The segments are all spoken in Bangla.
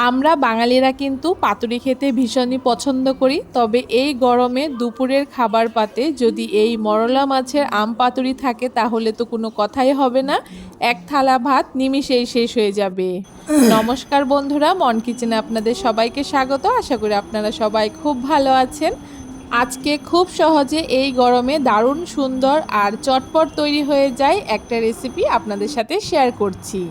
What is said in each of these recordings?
আমরা বাঙালিরা কিন্তু পাতুরি খেতে ভীষণই পছন্দ করি। তবে এই গরমে দুপুরের খাবার পাতে যদি এই মরলা মাছের আম পাতুরি থাকে তাহলে তো কোনো কথাই হবে না। এক থালা ভাত নিমিষেই শেষ হয়ে যাবে। নমস্কার বন্ধুরা, মন কিচেনে আপনাদের সবাইকে স্বাগত। আশা করি আপনারা সবাই খুব ভালো আছেন। আজকে খুব সহজে এই গরমে দারুণ সুন্দর আর চটপট তৈরি হয়ে যায় একটা রেসিপি আপনাদের সাথে শেয়ার করছি।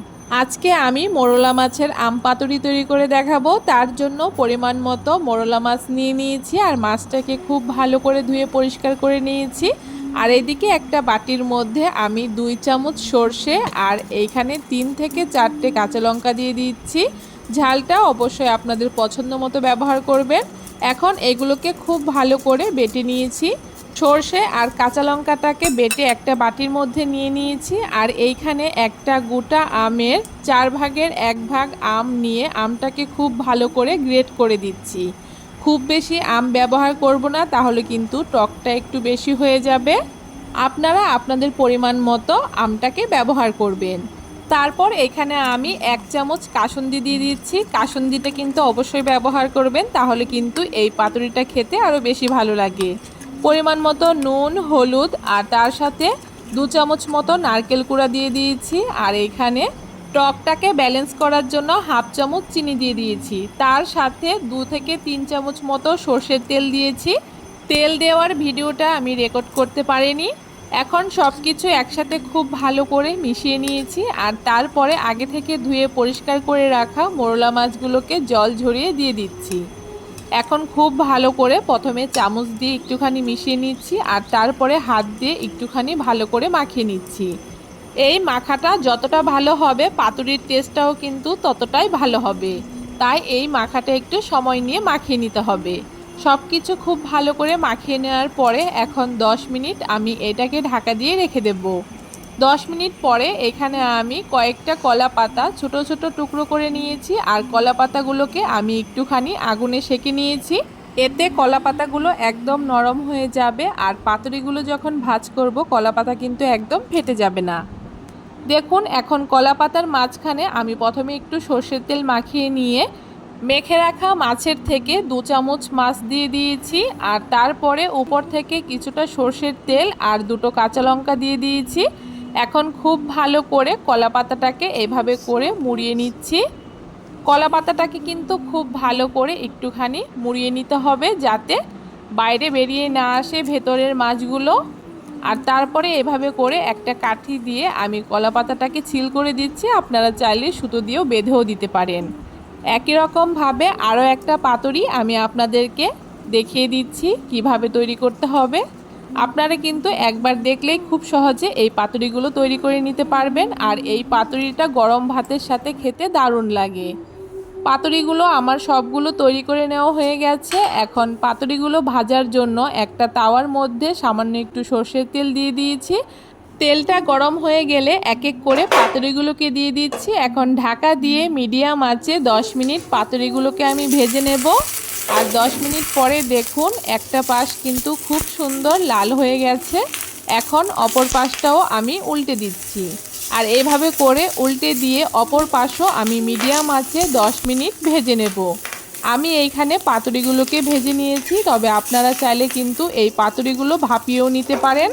আজকে আমি মোরলা মাছের আম পাতুরি তৈরি করে দেখাবো। তার জন্য পরিমাণ মতো মোরলা মাছ নিয়ে নিয়েছি আর মাছটাকে খুব ভালো করে ধুয়ে পরিষ্কার করে নিয়েছি। আর এদিকে একটা বাটির মধ্যে আমি 2 চামচ সর্ষে আর এইখানে 3 থেকে 4টে কাঁচা লঙ্কা দিয়ে দিচ্ছি। ঝালটা অবশ্যই আপনাদের পছন্দ মতো ব্যবহার করবেন। এখন এগুলোকে খুব ভালো করে বেটে নিয়েছি। সর্ষে আর কাঁচা লঙ্কাটাকে বেটে একটা বাটির মধ্যে নিয়ে নিয়েছি। আর এইখানে একটা গোটা আমের 4 ভাগের 1 ভাগ আম নিয়ে আমটাকে খুব ভালো করে গ্রেট করে দিচ্ছি। খুব বেশি আম ব্যবহার করব না, তাহলে কিন্তু টকটা একটু বেশি হয়ে যাবে। আপনারা আপনাদের পরিমাণ মতো আমটাকে ব্যবহার করবেন। তারপর এখানে আমি 1 চামচ কাসুন্দি দিয়ে দিচ্ছি। কাসুন্দিটা কিন্তু অবশ্যই ব্যবহার করবেন, তাহলে কিন্তু এই পাতুরিটা খেতে আরও বেশি ভালো লাগে। পরিমাণ মতো নুন, হলুদ আর তার সাথে 2 চামচ মতো নারকেল কুড়া দিয়ে দিয়েছি। আর এখানে টকটাকে ব্যালেন্স করার জন্য 1/2 চামচ চিনি দিয়ে দিয়েছি। তার সাথে 2 থেকে 3 চামচ মতো সর্ষের তেল দিয়েছি। তেল দেওয়ার ভিডিওটা আমি রেকর্ড করতে পারিনি। এখন সব কিছু একসাথে খুব ভালো করে মিশিয়ে নিয়েছি। আর তারপরে আগে থেকে ধুয়ে পরিষ্কার করে রাখা মোরলা মাছগুলোকে জল ঝরিয়ে দিয়ে দিচ্ছি। এখন খুব ভালো করে প্রথমে চামচ দিয়ে একটুখানি মিশিয়ে নিচ্ছি আর তারপরে হাত দিয়ে একটুখানি ভালো করে মাখিয়ে নিচ্ছি। এই মাখাটা যতটা ভালো হবে পাতুরির টেস্টটাও কিন্তু ততটাই ভালো হবে। তাই এই মাখাটা একটু সময় নিয়ে মাখিয়ে নিতে হবে। সব কিছু খুব ভালো করে মাখিয়ে নেওয়ার পরে এখন 10 মিনিট আমি এটাকে ঢাকা দিয়ে রেখে দেব। 10 মিনিট পরে এখানে আমি কয়েকটা কলা পাতা ছোট ছোট টুকরো করে নিয়েছি। আর কলা পাতাগুলোকে আমি একটুখানি আগুনে সেঁকে নিয়েছি। এতে কলা পাতাগুলো একদম নরম হয়ে যাবে আর পাতুরিগুলো যখন ভাজ করব কলা পাতা কিন্তু একদম ফেটে যাবে না। দেখুন, এখন কলা পাতার মাঝখানে আমি প্রথমে একটু সর্ষের তেল মাখিয়ে নিয়ে মেখে রাখা মাছের থেকে 2 চামচ মাছ দিয়ে দিয়েছি। আর তারপরে উপর থেকে কিছুটা সর্ষের তেল আর 2টো কাঁচা লঙ্কা দিয়ে দিয়েছি। এখন খুব ভালো করে কলা পাতাটাকে এভাবে করে মুড়িয়ে নিচ্ছি। কলা পাতাটাকে কিন্তু খুব ভালো করে একটুখানি মুড়িয়ে নিতে হবে, যাতে বাইরে বেরিয়ে না আসে ভেতরের মাছগুলো। আর তারপরে এভাবে করে একটা কাঠি দিয়ে আমি কলা পাতাটাকে ছিল করে দিচ্ছি। আপনারা চাইলে সুতো দিয়েও বেঁধেও দিতে পারেন। একই রকমভাবে আরও একটা পাতুরি আমি আপনাদেরকে দেখিয়ে দিচ্ছি কিভাবে তৈরি করতে হবে। আপনারা কিন্তু একবার দেখলেই খুব সহজে এই পাতুরিগুলো তৈরি করে নিতে পারবেন। আর এই পাতুরিটা গরম ভাতের সাথে খেতে দারুণ লাগে। পাতুরিগুলো আমার সবগুলো তৈরি করে নেওয়া হয়ে গেছে। এখন পাতুরিগুলো ভাজার জন্য একটা তাওয়ার মধ্যে সামান্য একটু সর্ষের তেল দিয়ে দিয়েছি। তেলটা গরম হয়ে গেলে এক এক করে পাতুরিগুলোকে দিয়ে দিচ্ছি। এখন ঢাকা দিয়ে মিডিয়াম আঁচে 10 মিনিট পাতুরিগুলোকে আমি ভেজে নেব। আর 10 মিনিট পরে দেখুন একটা পাশ কিন্তু খুব সুন্দর লাল হয়ে গেছে। এখন অপর পাশটাও আমি উল্টে দিচ্ছি। আর এভাবে করে উল্টে দিয়ে অপর পাশও আমি মিডিয়াম আঁচে 10 মিনিট ভেজে নেব। আমি এইখানে পাতুরিগুলোকে ভেজে নিয়েছি, তবে আপনারা চাইলে কিন্তু এই পাতুরিগুলো ভাপিয়েও নিতে পারেন।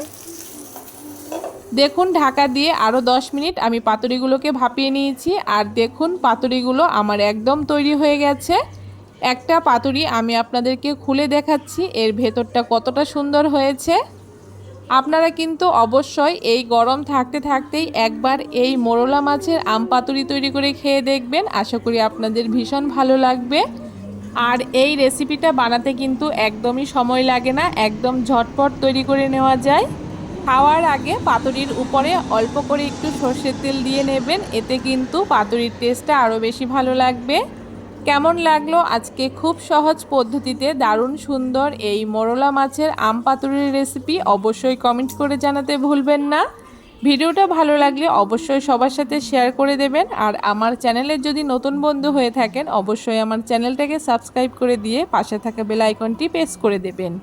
দেখুন, ঢাকা দিয়ে আরও 10 মিনিট আমি পাতুরিগুলোকে ভাপিয়ে নিয়েছি। আর দেখুন পাতুরিগুলো আমার একদম তৈরি হয়ে গেছে। একটা পাতুরি আমি আপনাদেরকে খুলে দেখাচ্ছি এর ভেতরটা কতটা সুন্দর হয়েছে। আপনারা কিন্তু অবশ্যই এই গরম থাকতে থাকতেই একবার এই মোরলা মাছের আম পাতুরি তৈরি করে খেয়ে দেখবেন। আশা করি আপনাদের ভীষণ ভালো লাগবে। আর এই রেসিপিটা বানাতে কিন্তু একদমই সময় লাগে না, একদম ঝটপট তৈরি করে নেওয়া যায়। খাওয়ার আগে পাতুরির উপরে অল্প করে একটু সর্ষের তেল দিয়ে নেবেন, এতে কিন্তু পাতুরির টেস্টটা আরও বেশি ভালো লাগবে। কেমন লাগলো আজকে খুব সহজ পদ্ধতিতে দারুণ সুন্দর এই মোরলা মাছের আম পাতুরির রেসিপি অবশ্যই কমেন্ট করে জানাতে ভুলবেন না। ভিডিওটা ভালো লাগলে অবশ্যই সবার সাথে শেয়ার করে দেবেন। আর আমার চ্যানেলের যদি নতুন বন্ধু হয়ে থাকেন অবশ্যই আমার চ্যানেলটাকে সাবস্ক্রাইব করে দিয়ে পাশে থাকা বেল আইকনটি প্রেস করে দেবেন।